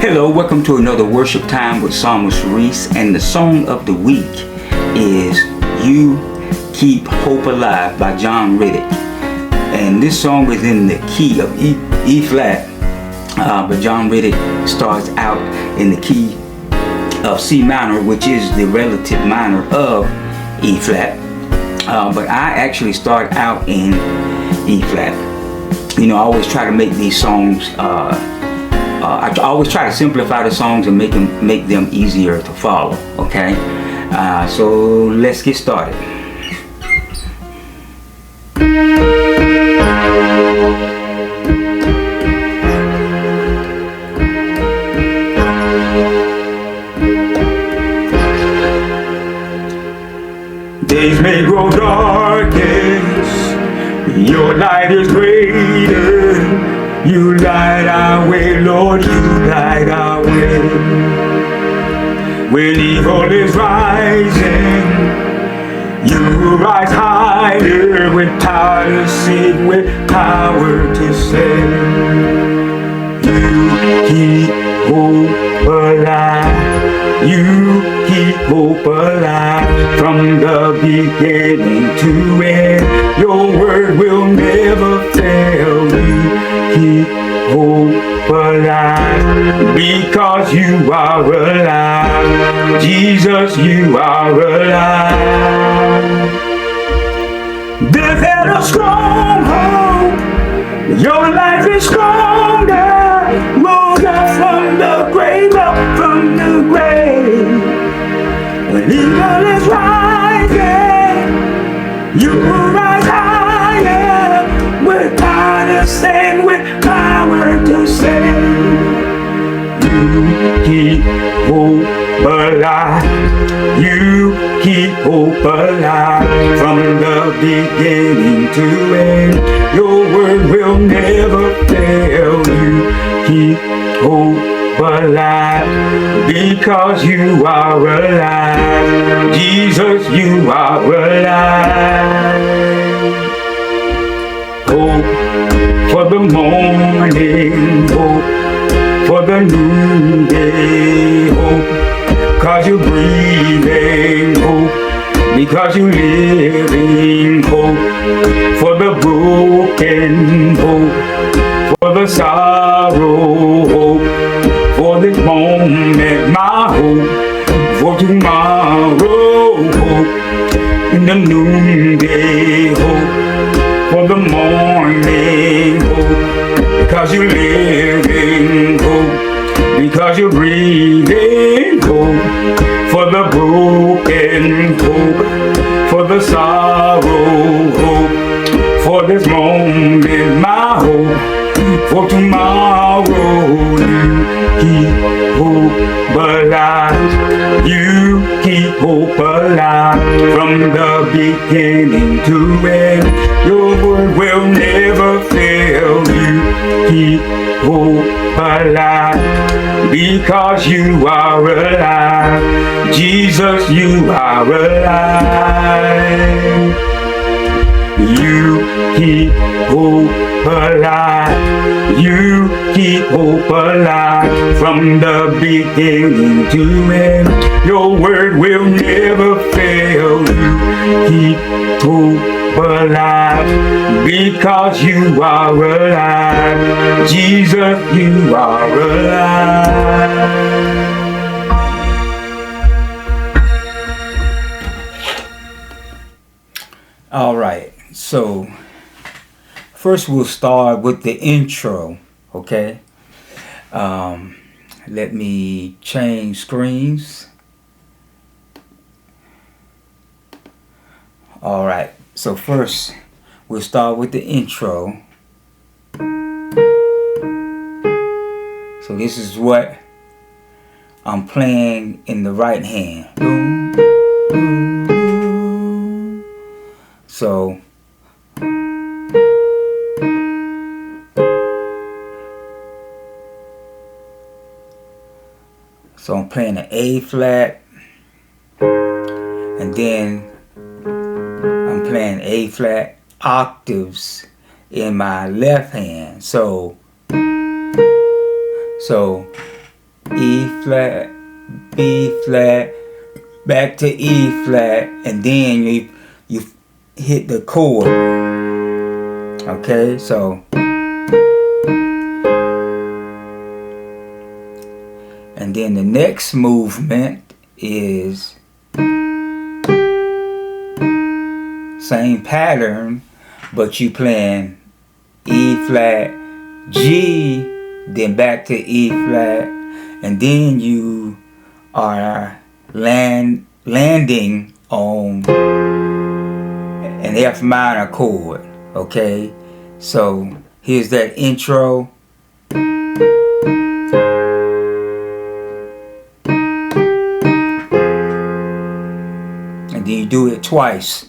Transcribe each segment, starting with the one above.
Hello, welcome to another worship time with PsalmistReese, and the song of the week is You Keep Hope Alive by Jon Reddick. And this song is in the key of E flat, but Jon Reddick starts out in the key of C minor, which is the relative minor of E flat. But I actually start out in E flat. You know, I always try to make these songs I always try to simplify the songs and make them easier to follow, okay? So let's get started. Days may grow darkest, your light is greater. You light our way, Lord, you light our way. When evil is rising, you rise higher with power to save, with power to save. You keep hope alive. You keep hope alive from the beginning to end. Your word will never fail. You keep hope alive because you are alive. Jesus, you are alive. Death had a stronghold. Your life is stronger. Rose up from the grave, up from the grave. When evil is rising, you will rise higher with power to save, with power to save. You keep hope alive. You keep hope alive from the beginning to end. Your word will never fail. You keep hope alive because you are alive. Jesus, you are alive. Hope for the morning, hope for the noonday, hope, cause you're breathing, hope, because you're living, hope, for the broken, hope, for the sorrow, hope, for this moment, my hope, for tomorrow, hope, in the noonday, hope, for the morning, hope, because you're living, hope, because you're breathing, hope, for the broken, hope, for the sorrow, hope, for this moment, my hope, for tomorrow. You keep hope alive. You keep hope alive from the beginning to end. Your word will never fail. You keep hope alive because you are alive. Jesus, you are alive. You keep hope alive. You keep hope alive from the beginning to end. Your word will never fail. You keep hope alive because you are alive. Jesus, you are alive. All right, so first we'll start with the intro, okay? Let me change screens. All right, so first we'll start with the intro. So this is what I'm playing in the right hand. So I'm playing an A flat, and then I'm playing A flat octaves in my left hand. So E flat, B flat, back to E flat, and then you hit the chord. Okay, so and then the next movement is same pattern, but you playing E flat, G, then back to E flat, and then you are landing on an F minor chord. Okay, so here's that intro. And then you do it twice.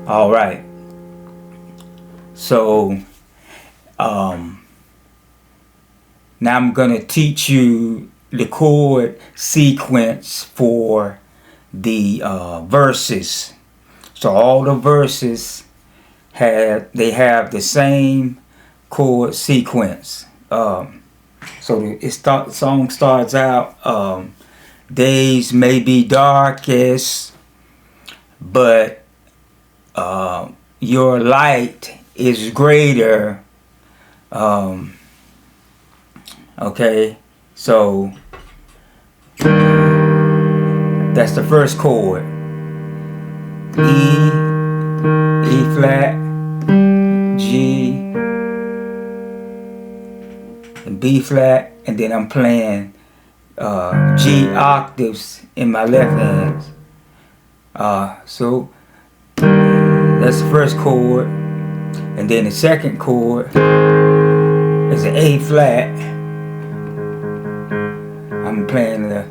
All right. So now I'm gonna teach you the chord sequence for the verses. So all the verses have the same chord sequence. So the song starts out, days may be darkest, but your light is greater. Okay, so that's the first chord. E flat, G, and B flat, and then I'm playing G octaves in my left hand. So that's the first chord, and then the second chord is an A flat. I'm playing the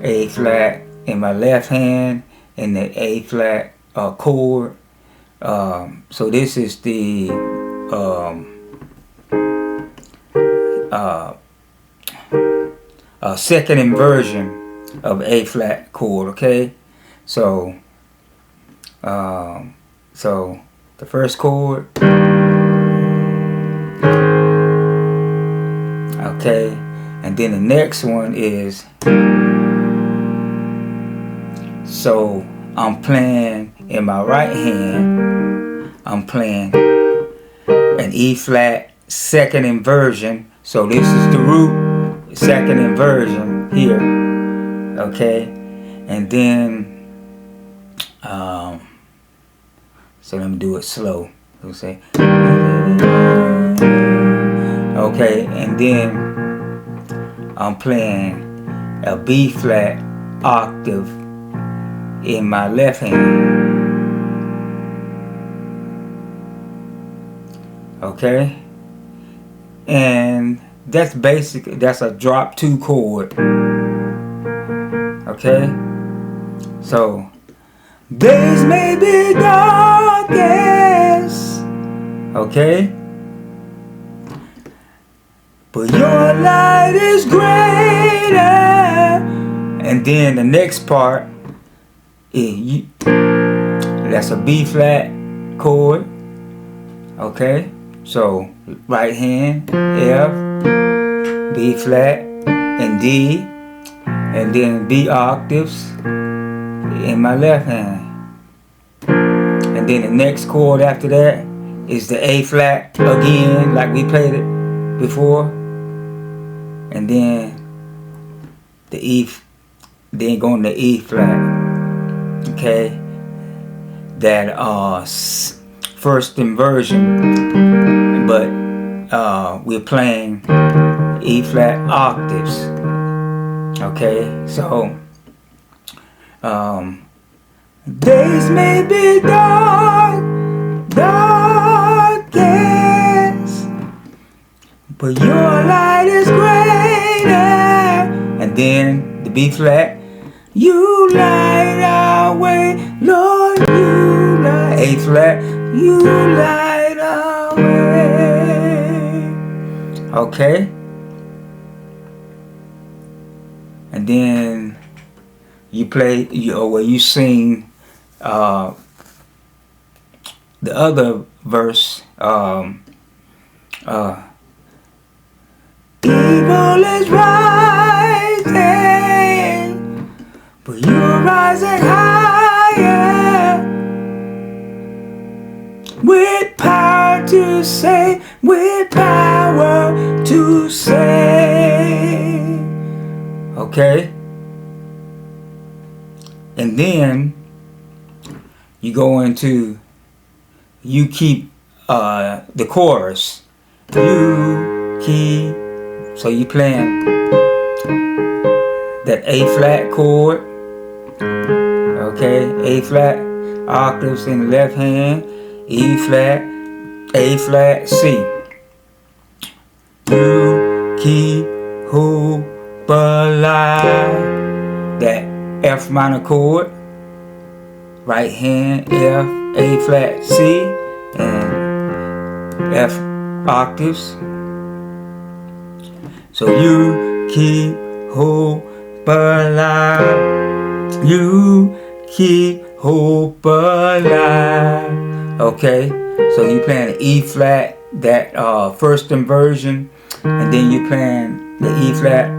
A flat in my left hand and the A flat chord. So this is the second inversion of A flat chord. Okay, so so the first chord, okay, and then the next one is, so I'm playing in my right hand, I'm playing an E flat second inversion. So this is the root second inversion here. Okay, and then so let me do it slow. Let's say, okay, and then I'm playing a B flat octave in my left hand. Okay, and that's basic. That's a drop 2 chord. Okay, so days may be darkest, okay, but your light is greater. And then the next part is that's a B flat chord. Okay, so right hand F, B flat, and D, and then B octaves in my left hand. And then the next chord after that is the A flat again, like we played it before. And then the E, then going to E flat. Okay, that first inversion, but we're playing E flat octaves. Okay, so days may be darkest, but your light is greater. And then the B flat, you light our way, Lord, you light. A flat, you light our way. Okay, and then you play, you sing the other verse, evil is rising, but you're rising higher, with power to save, with power to save. Okay? And then you go into, you keep the chorus. You keep, so you playing that A flat chord. Okay, A flat octaves in the left hand, E flat, A flat, C. You keep hope alive. That F minor chord, right hand F, A flat, C, and F octaves. So you keep hope alive. You keep hope alive. Okay, so you playing the E flat, that first inversion, and then you playing the E flat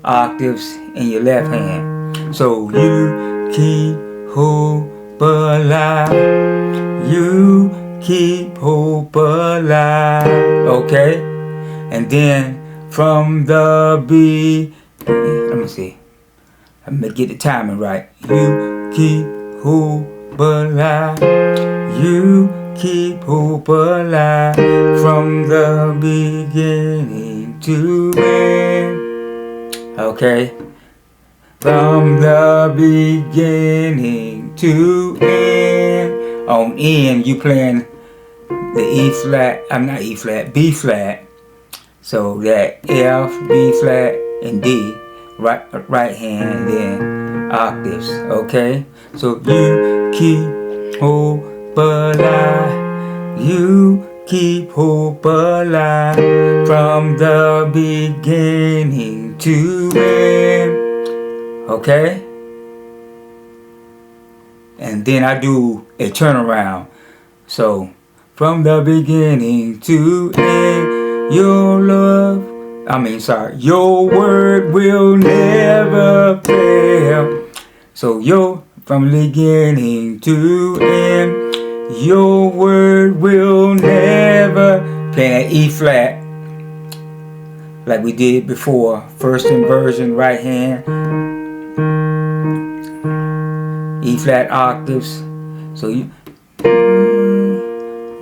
octaves in your left hand. So you keep hope alive. You keep hope alive. Okay, and then from the let me see. I'm gonna get the timing right. You keep hope alive. You keep hope alive from the beginning to end. Okay? From the beginning to end. On end, you playing the E flat, I'm not E flat, B flat. So that F, B flat, and D. Right hand, then octaves. Okay? So you keep hope alive. You keep hope alive from the beginning to end. Okay? And then I do a turnaround. So from the beginning to end, your word will never fail. So from the beginning to end, your word will never, playing that E flat like we did before. First inversion, right hand, E flat octaves. So you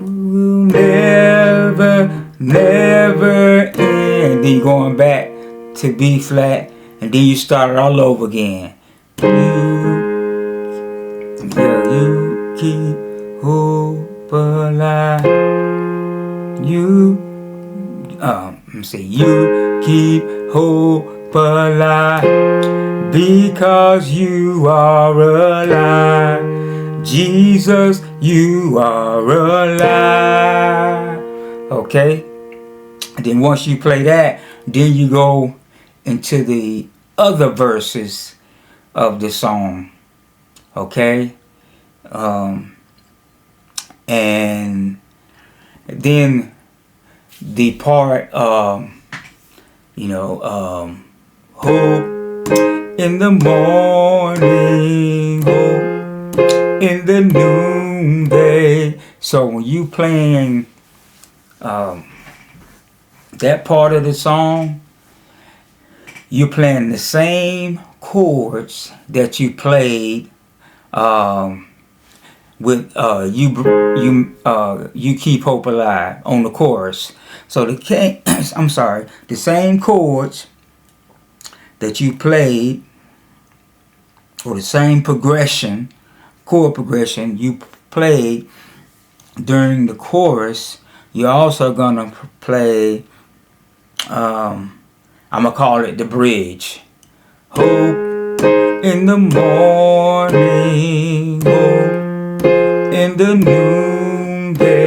will never end. Then you're going back to B flat, and then you start it all over again. You keep hope alive. You keep hope alive because you are alive. Jesus, you are alive. Okay? And then once you play that, then you go into the other verses of the song. Okay? And then the part, hope in the morning, hope in the noonday. So when you playing that part of the song, you're playing the same chords that you played with you keep hope alive on the chorus. So the same chords that you played, or the same chord progression you played during the chorus, you're also gonna play, I'm gonna call it the bridge. Hope in the morning, hope in the noonday,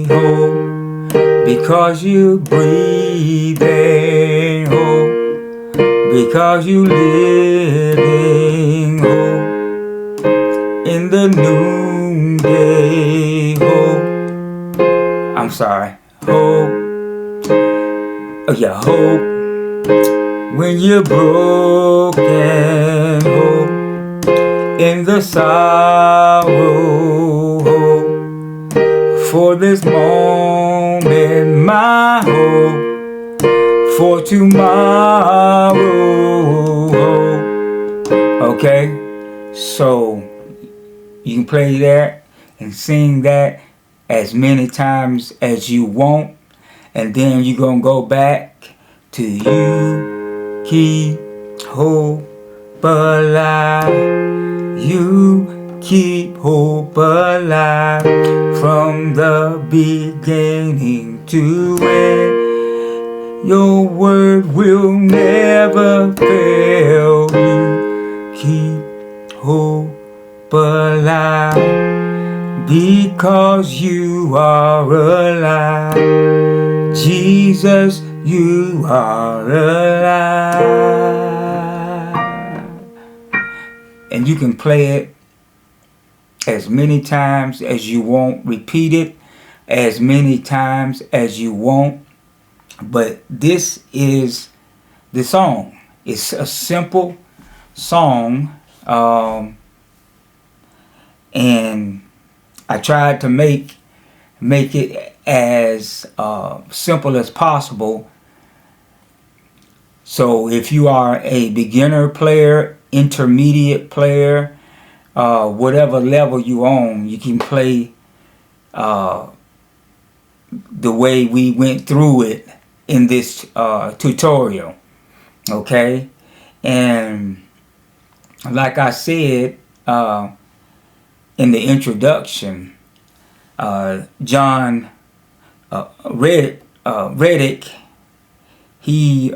hope because you breathing, hope because you living, hope in the noonday, I'm sorry. Hope. Oh yeah, hope. When you're broken, hope. In the sorrow, hope. For this moment, my hope. For tomorrow, hope. Okay? So, you can play that and sing that as many times as you want. And then you're going to go back to you keep hope alive. You keep hope alive from the beginning to end. Your word will never fail. You keep hope alive because you are alive. Jesus, you are alive. And you can play it as many times as you want. Repeat it as many times as you want. But this is the song. It's a simple song. And I tried to make it as simple as possible. So if you are a beginner player, intermediate player, whatever level you on, you can play the way we went through it in this tutorial. Okay? And like I said in the introduction, Jon Reddick, he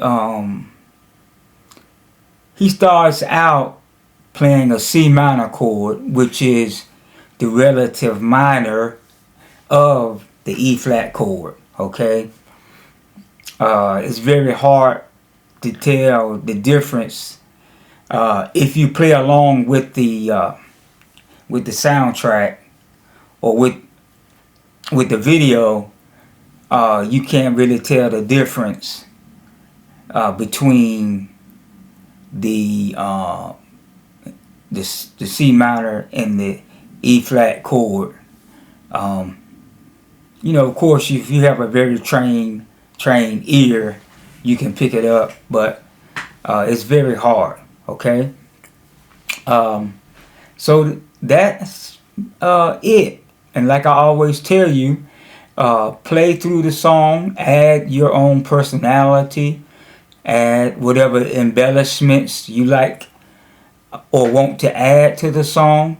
starts out playing a C minor chord, which is the relative minor of the E flat chord. Okay, it's very hard to tell the difference if you play along with the soundtrack or with the video. You can't really tell the difference between the C minor and the E flat chord. You know, of course, if you have a very trained ear, you can pick it up, but it's very hard. Okay. So that's it. And like I always tell you, play through the song, add your own personality, add whatever embellishments you like or want to add to the song.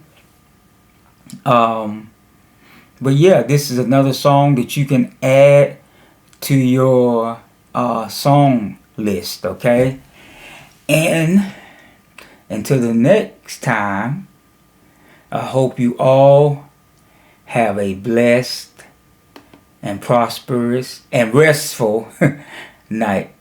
But yeah, this is another song that you can add to your song list. Okay. And until the next time, I hope you all have a blessed and prosperous and restful night.